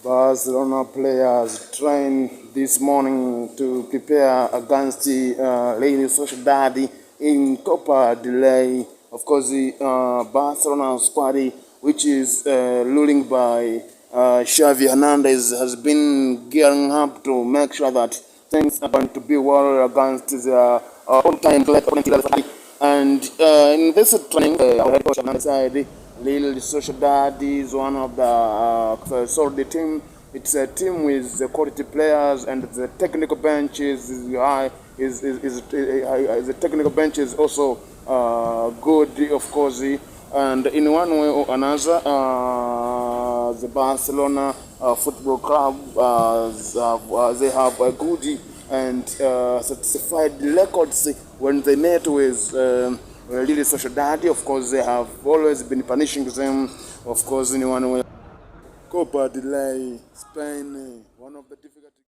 Barcelona players train this morning to prepare against the Real Sociedad in Copa del Rey. Of course, the Barcelona squad, which is ruling by Xavi Hernandez, has been gearing up to make sure that things are going to be well against the all-time great opponent. And in this training, our head coach Hernandez said Real Sociedad is one of the solid team. It's a team with the quality players, and the technical bench is high. The technical bench is also good, of course. And in one way or another, the Barcelona Football Club they have a good and certified records when they met with Real Sociedad. Of course, they have always been punishing them, of course, in one way. Copa del Rey, Spain, one of the difficult